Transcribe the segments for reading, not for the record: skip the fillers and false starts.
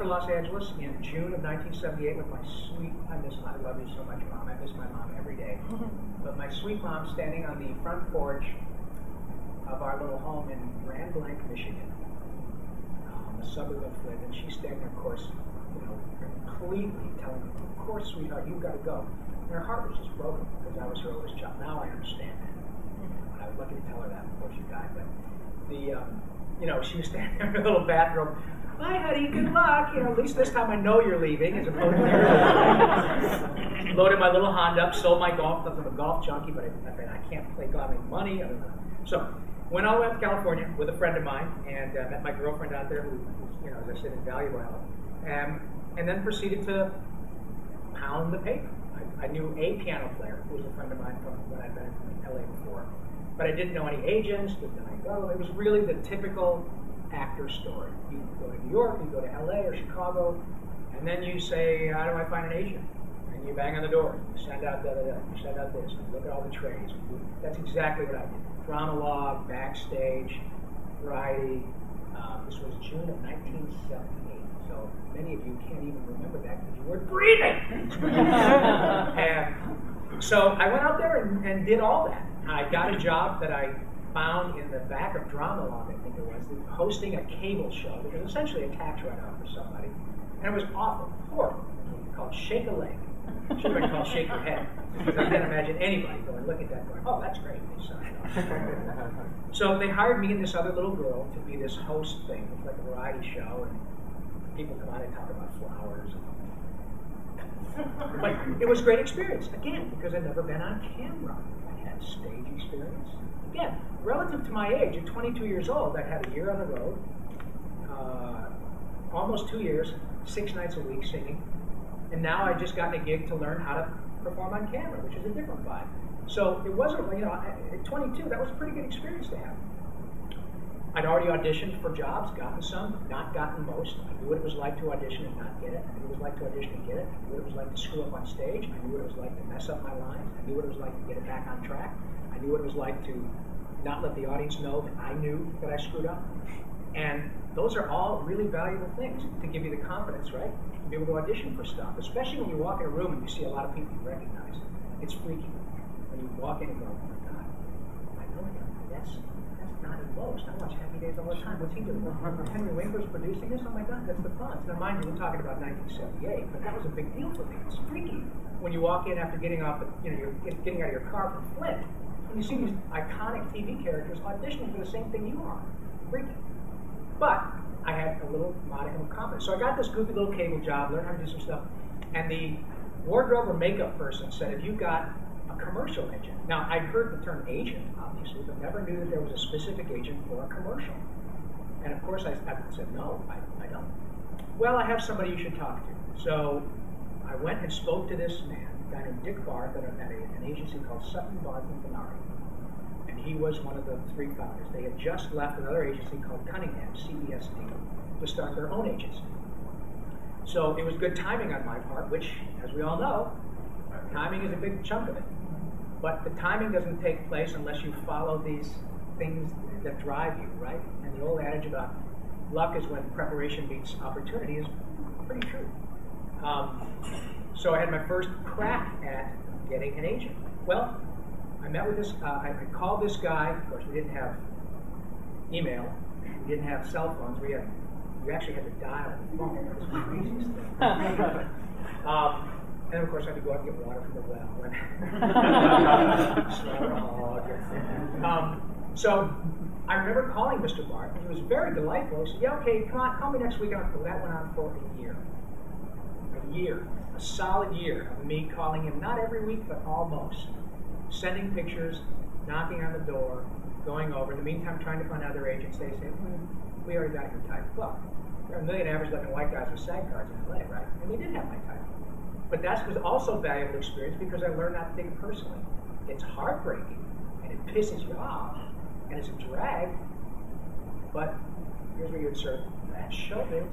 Los Angeles in June of 1978 with my sweet, I love you so much, Mom. I miss my mom every day. But my sweet mom standing on the front porch of our little home in Grand Blanc, Michigan, a suburb of Flint, and she's standing, of course, completely telling me, of course, sweetheart, you've got to go. And her heart was just broken because I was her oldest child. Now I understand that. And I was lucky to tell her that before she died. But she was standing in her little bathrobe. Hi, honey, good luck. At least this time I know you're leaving, as opposed to loaded my little Honda up, sold my golf. I'm a golf junkie, but I can't play golf, make money. So went all the way up to California with a friend of mine, and met my girlfriend out there, who as I said, invaluable help. And then proceeded to pound the paper. I knew a piano player who was a friend of mine from when I'd been in LA before, but I didn't know any agents. Didn't know any go. It was really the typical actor story. You go to New York, you go to LA or Chicago, and then you say, how do I find an agent? And you bang on the door, you send out you send out this, you look at all the trades. That's exactly what I did. Drama log, backstage, variety. This was June of 1978, so many of you can't even remember that because you weren't breathing. And so I went out there and did all that. I got a job that I found in the back of Drama Log, I think it was, hosting a cable show, which was essentially a tax write-off for somebody. And it was awful, horrible. It was called Shake a Leg. It should have been called Shake Your Head. Because I can't imagine anybody going, look at that, going, oh, that's great. So they hired me and this other little girl to be this host thing. It was like a variety show, and people come on and talk about flowers. But it was a great experience, again, because I'd never been on camera. I had stage experience. Again, relative to my age, at 22 years old, I had a year on the road, almost 2 years, 6 nights a week singing, and now I just gotten a gig to learn how to perform on camera, which is a different vibe. So it wasn't, at 22, that was a pretty good experience to have. I'd already auditioned for jobs, gotten some, not gotten most. I knew what it was like to audition and not get it. I knew what it was like to audition and get it. I knew what it was like to screw up on stage. I knew what it was like to mess up my lines. I knew what it was like to get it back on track. I knew what it was like to not let the audience know that I knew that I screwed up. And those are all really valuable things to give you the confidence, right? To be able to audition for stuff, especially when you walk in a room and you see a lot of people you recognize. It's freaky. When you walk in and go, oh my God, I know him. That's not in most. I watch Happy Days all the time. What's he doing? Henry Winkler's producing this? Oh my God, that's the fun. Now mind you, we're talking about 1978, but that was a big deal for me. It's freaky. When you walk in after getting off, you're getting out of your car from Flint, and you see these iconic TV characters auditioning for the same thing you are. Freaky. But I had a little modicum of confidence. So I got this goofy little cable job, learned how to do some stuff, and the wardrobe or makeup person said, have you got a commercial agent? Now, I'd heard the term agent, obviously, but never knew that there was a specific agent for a commercial. And of course, I said, no, I don't. Well, I have somebody you should talk to. So I went and spoke to this man, a guy named Dick Barth, at an agency called Sutton, Barth & Bernard. And he was one of the 3 founders. They had just left another agency called Cunningham, CBSD, to start their own agency. So it was good timing on my part, which, as we all know, timing is a big chunk of it. But the timing doesn't take place unless you follow these things that drive you, right? And the old adage about luck is when preparation meets opportunity is pretty true. So I had my first crack at getting an agent. Well, I met with this, I called this guy. Of course, we didn't have email. We didn't have cell phones. We actually had to dial the phone. It was the craziest thing. And of course, I had to go out and get water from the well. So I remember calling Mr. Barth, and he was very delightful. He said, yeah, okay, come on, call me next week. That went on for a year. A solid year of me calling him, not every week, but almost. Sending pictures, knocking on the door, going over. In the meantime, trying to find other agents. They say, we already got your type. Well, there are a million average-looking white guys with SAG cards in LA, right? And they did have my type. But that was also a valuable experience because I learned not to take it personally. It's heartbreaking, and it pisses you off, and it's a drag, but here's where you insert, that's showbiz.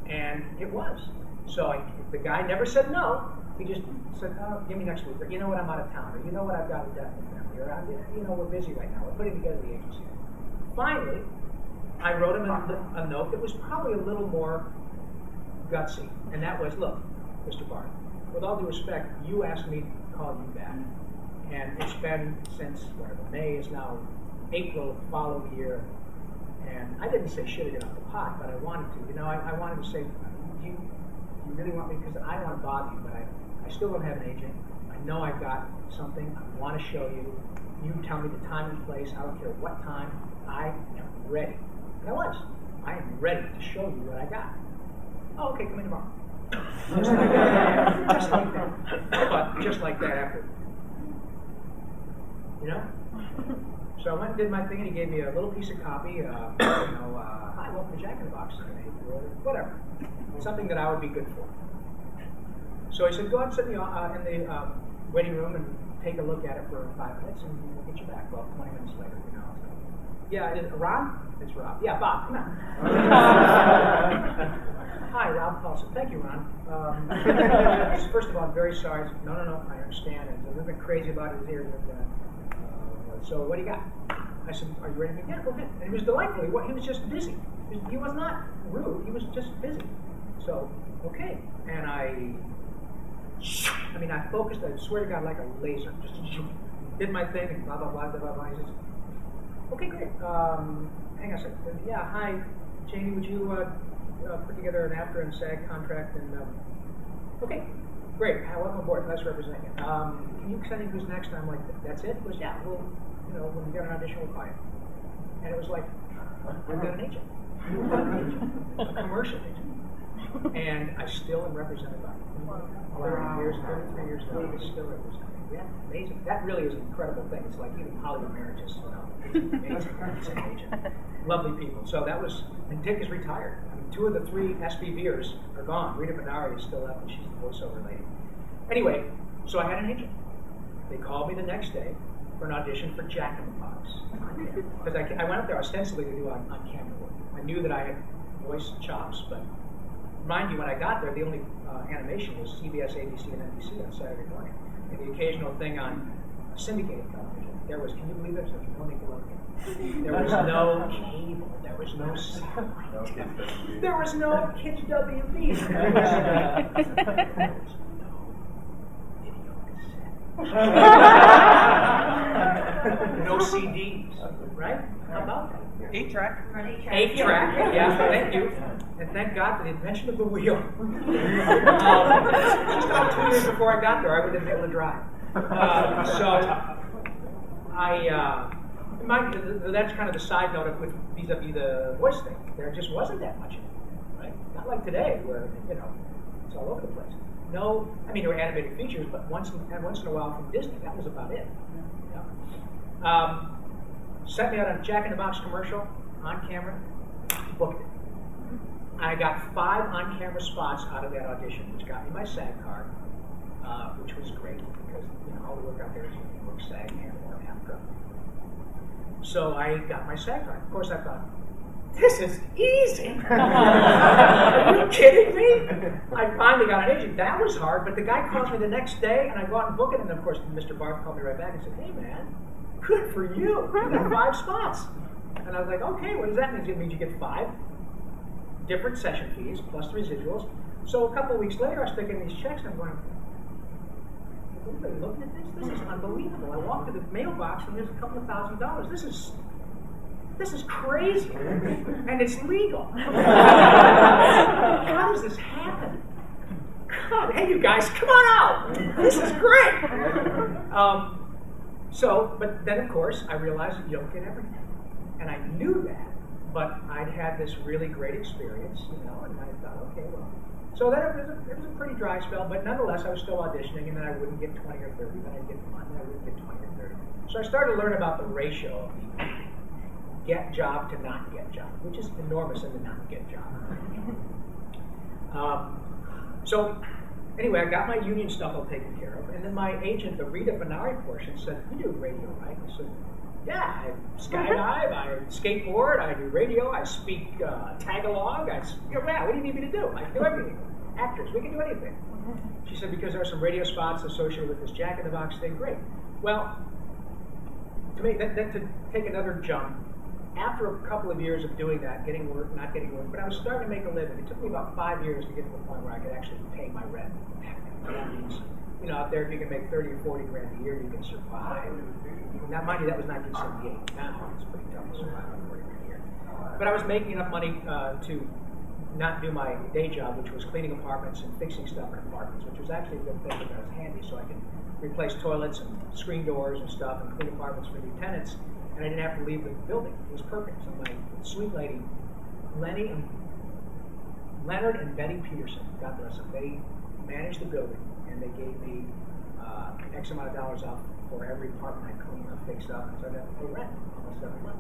And it was. So the guy never said no. He just said, oh, give me next week, or you know what, I'm out of town, or you know what, I've got a death in the family, or we're busy right now, we're putting together the agency. Finally, I wrote him a note that was probably a little more gutsy. And that was, look, Mr. Barth, with all due respect, you asked me to call you back. And it's been since, whatever, May is now April the following year. And I didn't say shit it off the pot, but I wanted to. You know, I wanted to say, do you really want me? Because I don't want to bother you, but I still don't have an agent. I know I've got something I want to show you. You tell me the time and place. I don't care what time. I am ready. And I was. I am ready to show you what I got. Oh, okay, come in tomorrow. Just like that. Just like that. But just like that after. You know? So I went and did my thing, and he gave me a little piece of copy. Hi, welcome to Jack in the Box. Whatever. Something that I would be good for. So he said, go ahead and sit in the waiting room and take a look at it for 5 minutes, and we'll get you back. Well, 20 minutes later, you know. So, yeah, Ron? It's Rob. Yeah, Bob, come on. Hi, Rob Paulsen. Thank you, Ron. First of all, I'm very sorry. No, I understand. And a little bit crazy about his ears. So what do you got? I said, are you ready to begin? Go ahead. And he was delightful. He was just busy. He was not rude. He was just busy. So, okay. And I focused, I swear to God, like a laser. Just did my thing and blah, blah, blah, blah, blah, blah. He says, okay, great. Hang on a second. Yeah, hi, Jamie, would you put together an after and SAG contract? And okay, great. Welcome aboard. Nice representing you. Can you send me who's next? And I'm like, that's it? He goes, yeah, well, when we get an audition, we'll call you. And it was like, I've got an agent. A commercial agent. And I still am represented by him. 33 years now, I'm still represented. Yeah, amazing. That really is an incredible thing. It's like even Hollywood Emeritus, It's amazing. It's an agent. Lovely people. So that was, and Dick is retired. I mean, 2 of the 3 SBVers are gone. Rita Benari is still left, and she's the voiceover lady. Anyway, so I had an agent. They called me the next day for an audition for Jack in the Box. Because I went up there ostensibly to do on-camera work. I knew that I had voice chops, but mind you, when I got there, the only animation was CBS, ABC, and NBC on Saturday morning. And the occasional thing on syndicated television. There was, can you believe it? There was no Nickelodeon. There was no cable. There was no satellite. There was no Kids WB. There was no video cassette. No CDs, right? How about that? 8-track. 8-track, yeah, thank you. And thank God for the invention of the wheel. Just about 2 years before I got there, I wouldn't have been able to drive. That's kind of the side note of vis-a-vis the voice thing. There just wasn't that much in it, right? Not like today, where, it's all over the place. No, there were animated features, but once in a while from Disney, that was about it. Yeah. Set me out on a Jack in the Box commercial, on camera, booked it. I got 5 on-camera spots out of that audition, which got me my SAG card, which was great because all the work out there is work SAG and or AFTRA. So I got my SAG card. Of course, I thought, this is easy. Are you kidding me? I finally got an agent. That was hard, but the guy calls me the next day, and I go out and book it, and of course, Mr. Barth called me right back and said, hey, man, good for you. You got 5 spots. And I was like, okay, what does that mean? It means you get 5 different session fees plus the residuals. So a couple of weeks later, I was taking these checks, and I'm going, is anybody looking at this? This is unbelievable. I walked to the mailbox, and there's a couple of $1,000s. This is crazy, and it's legal. How does this happen? God, hey, you guys, come on out. This is great. But then, of course, I realized that you don't get everything. And I knew that, but I'd had this really great experience, and I thought, okay, well. So then it was a pretty dry spell, but nonetheless, I was still auditioning, and then I wouldn't get 20 or 30, then I'd get 1, then I wouldn't get 20 or 30. So I started to learn about the ratio of the get job to not get job, which is enormous in the not get job. So anyway, I got my union stuff all taken care of, and then my agent, the Rita Benari portion, said, you do radio, right? I said, yeah, I skydive, I skateboard, I do radio, I speak Tagalog, what do you need me to do? I can do everything. Actors, we can do anything. She said, because there are some radio spots associated with this Jack in the Box thing, great. Well, to take another jump, after a couple of years of doing that, getting work, not getting work, but I was starting to make a living. It took me about 5 years to get to the point where I could actually pay my rent. That means, you know, out there, if you can make 30 or 40 grand a year, you can survive. Now, mind you, that was 1978. Now it's pretty tough to survive on 40 grand a year. But I was making enough money to not do my day job, which was cleaning apartments and fixing stuff in apartments, which was actually a good thing because I was handy, so I could replace toilets and screen doors and stuff and clean apartments for new tenants, and I didn't have to leave the building. It was perfect. So my sweet lady, Leonard and Betty Peterson, God bless them, they managed the building, and they gave me X amount of dollars off for every apartment I cleaned or fixed up, so I got to pay rent almost every month.